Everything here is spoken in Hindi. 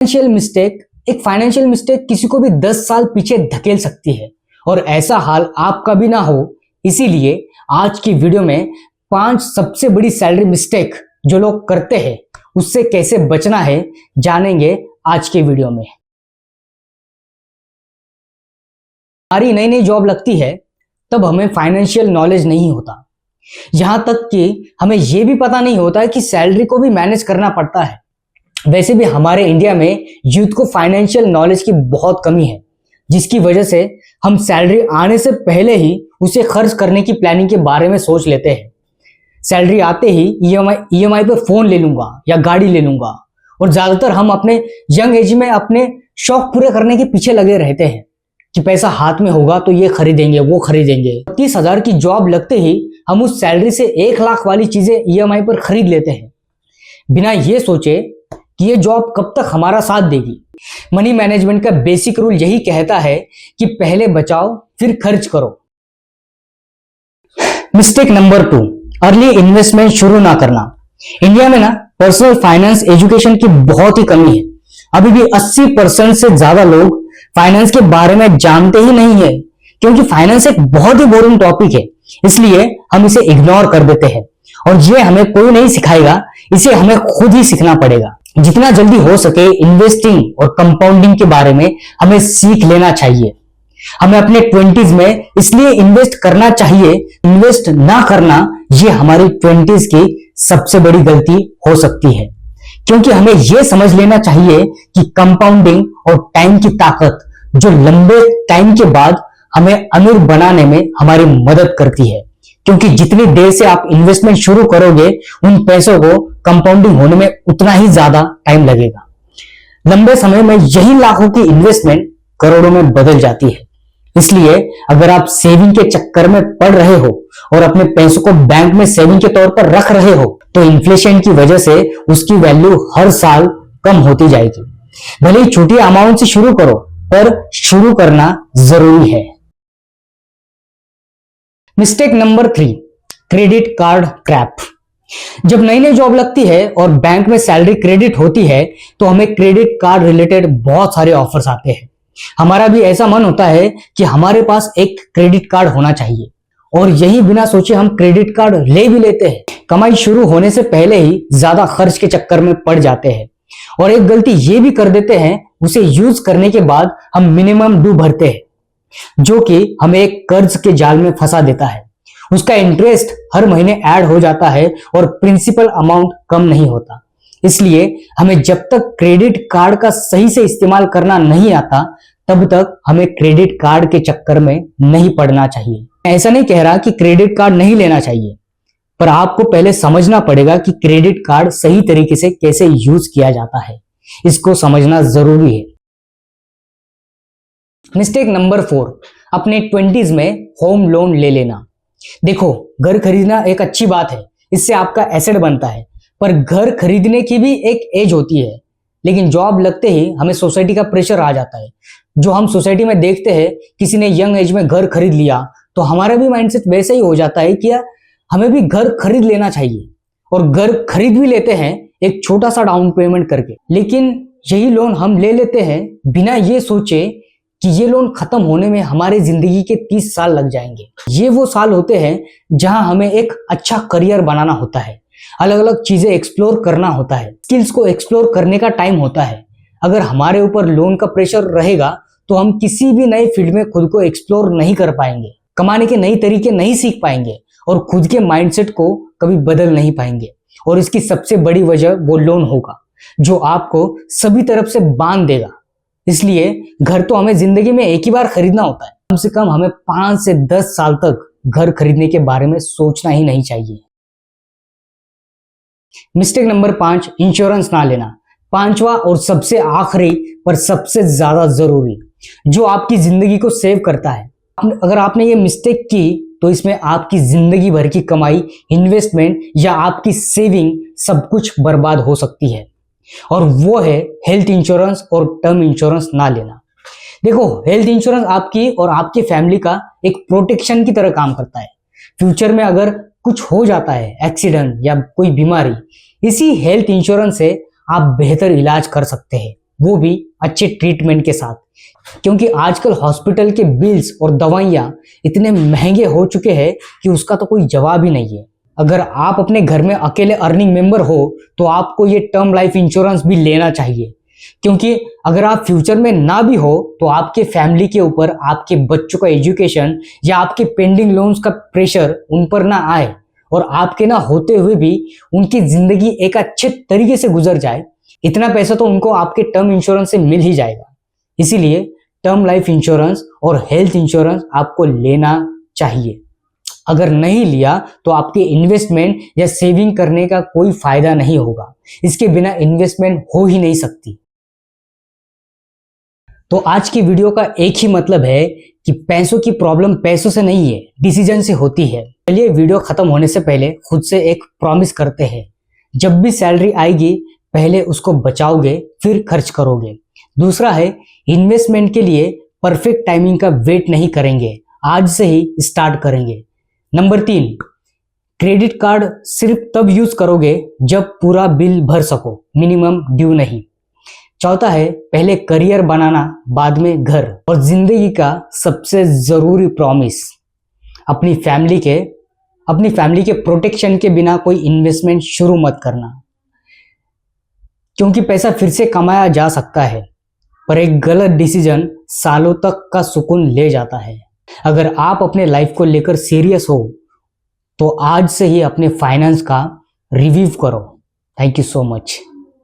एक फाइनेंशियल मिस्टेक किसी को भी 10 साल पीछे धकेल सकती है और ऐसा हाल आपका भी ना हो, इसीलिए आज की वीडियो में 5 सबसे बड़ी सैलरी मिस्टेक जो लोग करते हैं उससे कैसे बचना है जानेंगे आज के वीडियो में। हमारी नई नई जॉब लगती है तब हमें फाइनेंशियल नॉलेज नहीं होता, यहां तक कि हमें यह भी पता नहीं होता कि सैलरी को भी मैनेज करना पड़ता है। वैसे भी हमारे इंडिया में यूथ को फाइनेंशियल नॉलेज की बहुत कमी है, जिसकी वजह से हम सैलरी आने से पहले ही उसे खर्च करने की प्लानिंग के बारे में सोच लेते हैं। सैलरी आते ही ईएमआई पर फोन ले लूंगा या गाड़ी ले लूंगा, और ज्यादातर हम अपने यंग एज में अपने शौक पूरे करने के पीछे लगे रहते हैं कि पैसा हाथ में होगा तो ये खरीदेंगे वो खरीदेंगे। 30,000 की जॉब लगते ही हम उस सैलरी से 1 लाख वाली चीजें ईएमआई पर खरीद लेते हैं, बिना ये सोचे कि ये जॉब कब तक हमारा साथ देगी। मनी मैनेजमेंट का बेसिक रूल यही कहता है कि पहले बचाओ फिर खर्च करो। मिस्टेक नंबर 2, अर्ली इन्वेस्टमेंट शुरू ना करना। इंडिया में ना पर्सनल फाइनेंस एजुकेशन की बहुत ही कमी है। अभी भी 80% से ज्यादा लोग फाइनेंस के बारे में जानते ही नहीं है, क्योंकि फाइनेंस एक बहुत ही बोरिंग टॉपिक है, इसलिए हम इसे इग्नोर कर देते हैं और ये हमें कोई नहीं सिखाएगा, इसे हमें खुद ही सीखना पड़ेगा। जितना जल्दी हो सके इन्वेस्टिंग और कंपाउंडिंग के बारे में हमें सीख लेना चाहिए। हमें अपने 20s में इसलिए इन्वेस्ट करना चाहिए, इन्वेस्ट ना करना ये हमारी 20s की सबसे बड़ी गलती हो सकती है, क्योंकि हमें यह समझ लेना चाहिए कि कंपाउंडिंग और टाइम की ताकत जो लंबे टाइम के बाद हमें अमीर बनाने में हमारी मदद करती है, क्योंकि जितनी देर से आप इन्वेस्टमेंट शुरू करोगे उन पैसों को कंपाउंडिंग होने में उतना ही ज्यादा टाइम लगेगा। लंबे समय में यही लाखों की इन्वेस्टमेंट करोड़ों में बदल जाती है। इसलिए अगर आप सेविंग के चक्कर में पड़ रहे हो और अपने पैसों को बैंक में सेविंग के तौर पर रख रहे हो तो इन्फ्लेशन की वजह से उसकी वैल्यू हर साल कम होती जाएगी। भले ही छोटी अमाउंट से शुरू करो, पर शुरू करना जरूरी है। Mistake number 3, credit card trap. जब नई नई जॉब लगती है और बैंक में सैलरी क्रेडिट होती है तो हमें क्रेडिट कार्ड रिलेटेड बहुत सारे ऑफर्स आते हैं। हमारा भी ऐसा मन होता है कि हमारे पास एक क्रेडिट कार्ड होना चाहिए, और यही बिना सोचे हम क्रेडिट कार्ड ले भी लेते हैं। कमाई शुरू होने से पहले ही ज्यादा खर्च के चक्कर में पड़ जाते हैं, और एक गलती ये भी कर देते हैं, उसे यूज करने के बाद हम मिनिमम ड्यू भरते हैं, जो कि हमें एक कर्ज के जाल में फंसा देता है। उसका इंटरेस्ट हर महीने ऐड हो जाता है और प्रिंसिपल अमाउंट कम नहीं होता। इसलिए हमें जब तक क्रेडिट कार्ड का सही से इस्तेमाल करना नहीं आता तब तक हमें क्रेडिट कार्ड के चक्कर में नहीं पड़ना चाहिए। मैं ऐसा नहीं कह रहा कि क्रेडिट कार्ड नहीं लेना चाहिए, पर आपको पहले समझना पड़ेगा कि क्रेडिट कार्ड सही तरीके से कैसे यूज किया जाता है, इसको समझना जरूरी है। मिस्टेक नंबर 4, अपने 20s में होम लोन ले लेना। देखो, घर खरीदना एक अच्छी बात है, इससे आपका एसेट बनता है, पर घर खरीदने की भी एक एज होती है। लेकिन जॉब लगते ही हमें सोसाइटी का प्रेशर आ जाता है, जो हम सोसाइटी में देखते हैं। किसी ने यंग एज में घर खरीद लिया तो हमारा भी माइंडसेट वैसे ही हो जाता है कि हमें भी घर खरीद लेना चाहिए, और घर खरीद भी लेते हैं एक छोटा सा डाउन पेमेंट करके। लेकिन यही लोन हम ले लेते हैं बिना ये सोचे कि ये लोन खत्म होने में हमारे जिंदगी के 30 साल लग जाएंगे। ये वो साल होते हैं जहां हमें एक अच्छा करियर बनाना होता है, अलग अलग चीजें एक्सप्लोर करना होता है, स्किल्स को एक्सप्लोर करने का टाइम होता है। अगर हमारे ऊपर लोन का प्रेशर रहेगा तो हम किसी भी नए फील्ड में खुद को एक्सप्लोर नहीं कर पाएंगे, कमाने के नए तरीके नहीं सीख पाएंगे, और खुद के माइंडसेट को कभी बदल नहीं पाएंगे। और इसकी सबसे बड़ी वजह वो लोन होगा जो आपको सभी तरफ से बांध देगा। इसलिए घर तो हमें जिंदगी में एक ही बार खरीदना होता है, कम से कम हमें 5 से 10 साल तक घर खरीदने के बारे में सोचना ही नहीं चाहिए। मिस्टेक नंबर 5, इंश्योरेंस ना लेना। 5वां और सबसे आखिरी पर सबसे ज्यादा जरूरी, जो आपकी जिंदगी को सेव करता है। अगर आपने ये मिस्टेक की तो इसमें आपकी जिंदगी भर की कमाई, इन्वेस्टमेंट या आपकी सेविंग सब कुछ बर्बाद हो सकती है, और वो है हेल्थ इंश्योरेंस और टर्म इंश्योरेंस ना लेना। देखो, हेल्थ इंश्योरेंस आपकी और आपकी फैमिली का एक प्रोटेक्शन की तरह काम करता है। फ्यूचर में अगर कुछ हो जाता है, एक्सीडेंट या कोई बीमारी, इसी हेल्थ इंश्योरेंस से आप बेहतर इलाज कर सकते हैं, वो भी अच्छे ट्रीटमेंट के साथ, क्योंकि आजकल हॉस्पिटल के बिल्स और दवाइयाँ इतने महंगे हो चुके हैं कि उसका तो कोई जवाब ही नहीं है। अगर आप अपने घर में अकेले अर्निंग मेंबर हो तो आपको ये टर्म लाइफ इंश्योरेंस भी लेना चाहिए, क्योंकि अगर आप फ्यूचर में ना भी हो तो आपके फैमिली के ऊपर आपके बच्चों का एजुकेशन या आपके पेंडिंग लोन्स का प्रेशर उन पर ना आए और आपके ना होते हुए भी उनकी जिंदगी एक अच्छे तरीके से गुजर जाए। इतना पैसा तो उनको आपके टर्म इंश्योरेंस से मिल ही जाएगा। इसीलिए टर्म लाइफ इंश्योरेंस और हेल्थ इंश्योरेंस आपको लेना चाहिए। अगर नहीं लिया तो आपके इन्वेस्टमेंट या सेविंग करने का कोई फायदा नहीं होगा। इसके बिना इन्वेस्टमेंट हो ही नहीं सकती। तो आज की वीडियो का एक ही मतलब है कि पैसों की प्रॉब्लम पैसों से नहीं है, डिसीजन से होती है। चलिए वीडियो खत्म होने से पहले खुद से एक प्रॉमिस करते हैं। जब भी सैलरी आएगी पहले उसको बचाओगे फिर खर्च करोगे। दूसरा है, इन्वेस्टमेंट के लिए परफेक्ट टाइमिंग का वेट नहीं करेंगे, आज से ही स्टार्ट करेंगे। नंबर 3, क्रेडिट कार्ड सिर्फ तब यूज करोगे जब पूरा बिल भर सको, मिनिमम ड्यू नहीं। चौथा है, पहले करियर बनाना बाद में घर। और जिंदगी का सबसे जरूरी प्रॉमिस, अपनी फैमिली के प्रोटेक्शन के बिना कोई इन्वेस्टमेंट शुरू मत करना, क्योंकि पैसा फिर से कमाया जा सकता है पर एक गलत डिसीजन सालों तक का सुकून ले जाता है। अगर आप अपने लाइफ को लेकर सीरियस हो तो आज से ही अपने फाइनेंस का रिव्यू करो। Thank you so much.